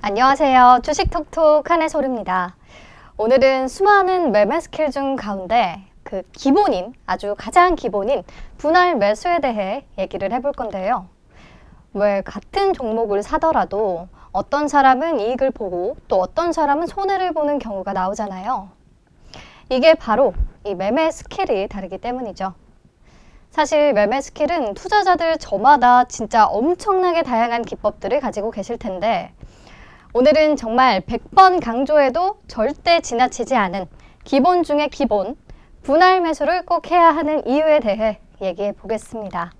안녕하세요. 주식톡톡 한혜솔입니다. 오늘은 수많은 매매 스킬 중 가운데 그 기본인, 아주 가장 기본인 분할 매수에 대해 얘기를 해볼 건데요. 왜 같은 종목을 사더라도 어떤 사람은 이익을 보고 또 어떤 사람은 손해를 보는 경우가 나오잖아요. 이게 바로 이 매매 스킬이 다르기 때문이죠. 사실 매매 스킬은 투자자들 저마다 진짜 엄청나게 다양한 기법들을 가지고 계실 텐데 오늘은 정말 100번 강조해도 절대 지나치지 않은 기본 중의 기본, 분할 매수를 꼭 해야 하는 이유에 대해 얘기해 보겠습니다.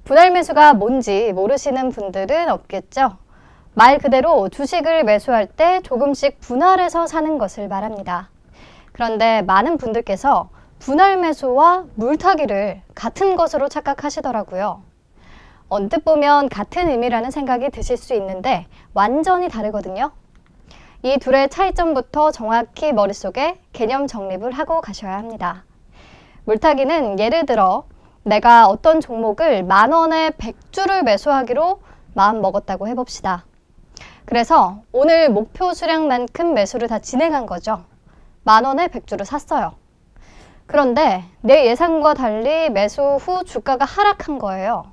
분할 매수가 뭔지 모르시는 분들은 없겠죠? 말 그대로 주식을 매수할 때 조금씩 분할해서 사는 것을 말합니다. 그런데 많은 분들께서 분할 매수와 물타기를 같은 것으로 착각하시더라고요. 언뜻 보면 같은 의미라는 생각이 드실 수 있는데 완전히 다르거든요. 이 둘의 차이점부터 정확히 머릿속에 개념 정립을 하고 가셔야 합니다. 물타기는 예를 들어 내가 어떤 종목을 10,000원에 100주를 매수하기로 마음 먹었다고 해봅시다. 그래서 오늘 목표 수량만큼 매수를 다 진행한 거죠. 10,000원에 100주를 샀어요. 그런데 내 예상과 달리 매수 후 주가가 하락한 거예요.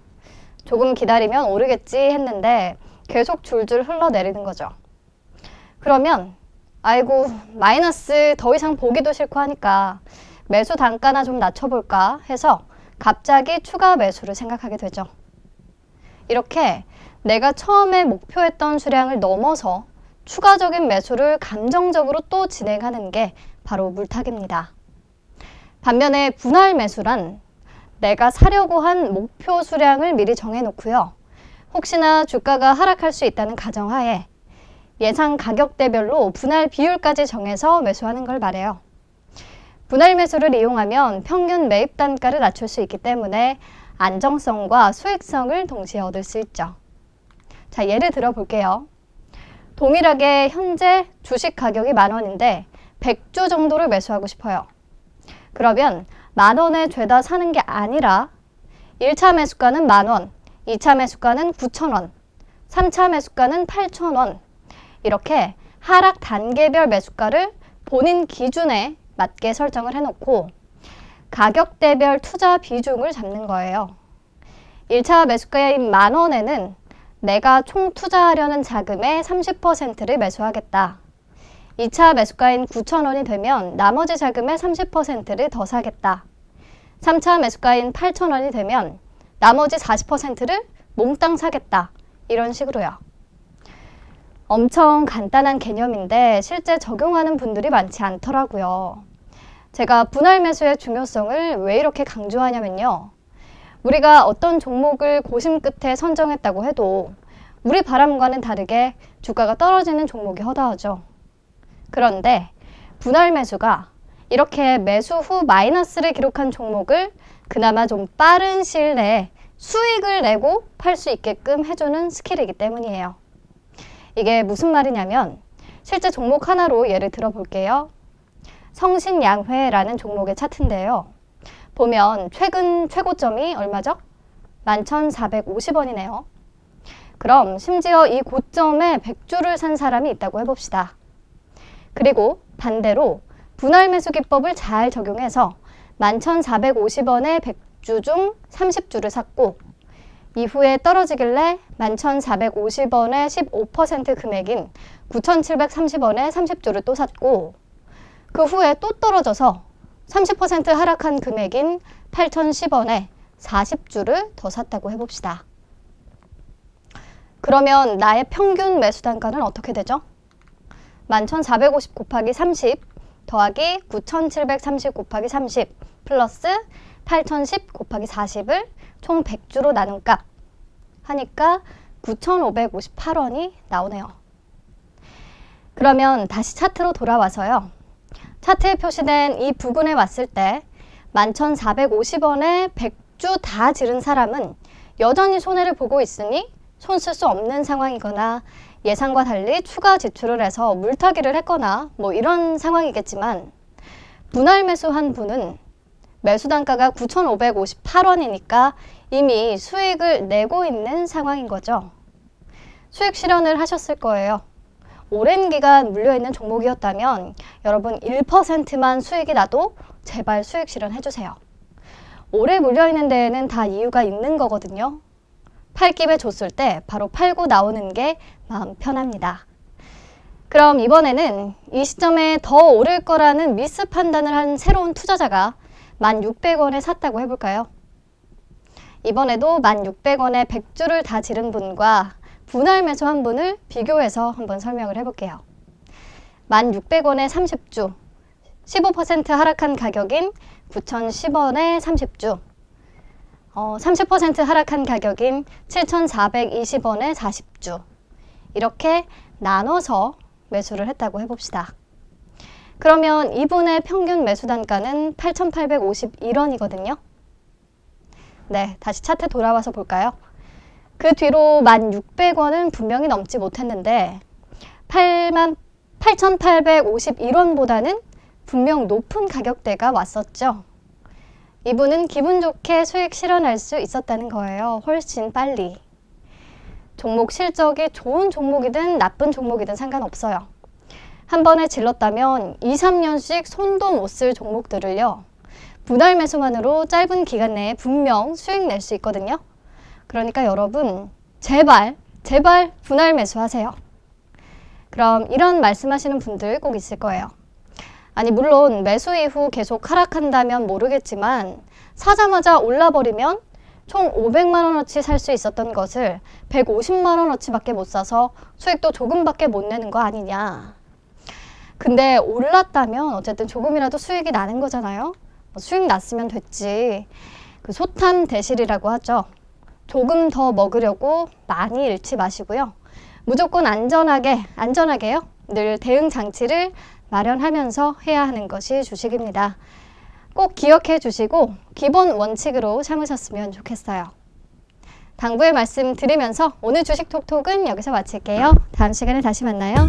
조금 기다리면 오르겠지 했는데 계속 줄줄 흘러내리는 거죠. 그러면 아이고 마이너스 더 이상 보기도 싫고 하니까 매수 단가나 좀 낮춰볼까 해서 갑자기 추가 매수를 생각하게 되죠. 이렇게 내가 처음에 목표했던 수량을 넘어서 추가적인 매수를 감정적으로 또 진행하는 게 바로 물타기입니다. 반면에 분할 매수란 내가 사려고 한 목표 수량을 미리 정해놓고요. 혹시나 주가가 하락할 수 있다는 가정하에 예상 가격대별로 분할 비율까지 정해서 매수하는 걸 말해요. 분할 매수를 이용하면 평균 매입 단가를 낮출 수 있기 때문에 안정성과 수익성을 동시에 얻을 수 있죠. 자, 예를 들어 볼게요. 동일하게 현재 주식 가격이 10,000원인데 100주 정도를 매수하고 싶어요. 그러면 10,000원에 죄다 사는 게 아니라 1차 매수가는 10,000원, 2차 매수가는 9,000원, 3차 매수가는 8,000원 이렇게 하락 단계별 매수가를 본인 기준에 맞게 설정을 해놓고 가격대별 투자 비중을 잡는 거예요. 1차 매수가인 10,000원에는 내가 총 투자하려는 자금의 30%를 매수하겠다. 2차 매수가인 9,000원이 되면 나머지 자금의 30%를 더 사겠다. 3차 매수가인 8,000원이 되면 나머지 40%를 몽땅 사겠다. 이런 식으로요. 엄청 간단한 개념인데 실제 적용하는 분들이 많지 않더라고요. 제가 분할 매수의 중요성을 왜 이렇게 강조하냐면요. 우리가 어떤 종목을 고심 끝에 선정했다고 해도 우리 바람과는 다르게 주가가 떨어지는 종목이 허다하죠. 그런데 분할 매수가 이렇게 매수 후 마이너스를 기록한 종목을 그나마 좀 빠른 시일 내에 수익을 내고 팔 수 있게끔 해주는 스킬이기 때문이에요. 이게 무슨 말이냐면 실제 종목 하나로 예를 들어 볼게요. 성신양회라는 종목의 차트인데요. 보면 최근 최고점이 얼마죠? 11,450원이네요. 그럼 심지어 이 고점에 100주를 산 사람이 있다고 해봅시다. 그리고 반대로 분할 매수 기법을 잘 적용해서 11,450원에 100주 중 30주를 샀고 이후에 떨어지길래 11,450원에 15% 금액인 9,730원에 30주를 또 샀고 그 후에 또 떨어져서 30% 하락한 금액인 8,010원에 40주를 더 샀다고 해봅시다. 그러면 나의 평균 매수 단가는 어떻게 되죠? 11,450 곱하기 30 더하기 9,730 곱하기 30 플러스 8,010 곱하기 40을 총 100주로 나눈 값 하니까 9,558원이 나오네요. 그러면 다시 차트로 돌아와서요. 차트에 표시된 이 부근에 왔을 때 11,450원에 100주 다 지른 사람은 여전히 손해를 보고 있으니 손 쓸 수 없는 상황이거나 예상과 달리 추가 지출을 해서 물타기를 했거나 뭐 이런 상황이겠지만 분할 매수한 분은 매수 단가가 9,558원이니까 이미 수익을 내고 있는 상황인 거죠. 수익 실현을 하셨을 거예요. 오랜 기간 물려있는 종목이었다면 여러분 1%만 수익이 나도 제발 수익 실현해주세요. 오래 물려있는 데에는 다 이유가 있는 거거든요. 팔 김에 줬을 때 바로 팔고 나오는 게 마음 편합니다. 그럼 이번에는 이 시점에 더 오를 거라는 미스 판단을 한 새로운 투자자가 1,600원에 샀다고 해볼까요? 이번에도 1,600원에 100주를 다 지른 분과 분할 매수한 분을 비교해서 한번 설명을 해볼게요. 1,600원에 30주, 15% 하락한 가격인 9,010원에 30주, 30% 하락한 가격인 7,420원에 40주 이렇게 나눠서 매수를 했다고 해봅시다. 그러면 이분의 평균 매수 단가는 8,851원이거든요. 네, 다시 차트 돌아와서 볼까요? 그 뒤로 1,600원은 분명히 넘지 못했는데 8,851원보다는 분명 높은 가격대가 왔었죠. 이분은 기분 좋게 수익 실현할 수 있었다는 거예요. 훨씬 빨리. 종목 실적이 좋은 종목이든 나쁜 종목이든 상관없어요. 한 번에 질렀다면 2, 3년씩 손도 못 쓸 종목들을요. 분할 매수만으로 짧은 기간 내에 분명 수익 낼 수 있거든요. 그러니까 여러분 제발 분할 매수하세요. 그럼 이런 말씀하시는 분들 꼭 있을 거예요. 아니 물론 매수 이후 계속 하락한다면 모르겠지만 사자마자 올라버리면 총 500만원어치 살 수 있었던 것을 150만원어치밖에 못 사서 수익도 조금밖에 못 내는 거 아니냐. 근데 올랐다면 어쨌든 조금이라도 수익이 나는 거잖아요. 수익 났으면 됐지. 그 소탐대실이라고 하죠. 조금 더 먹으려고 많이 잃지 마시고요. 무조건 안전하게요. 늘 대응 장치를 마련하면서 해야 하는 것이 주식입니다. 꼭 기억해 주시고 기본 원칙으로 삼으셨으면 좋겠어요. 당부의 말씀 드리면서 오늘 주식 톡톡은 여기서 마칠게요. 다음 시간에 다시 만나요.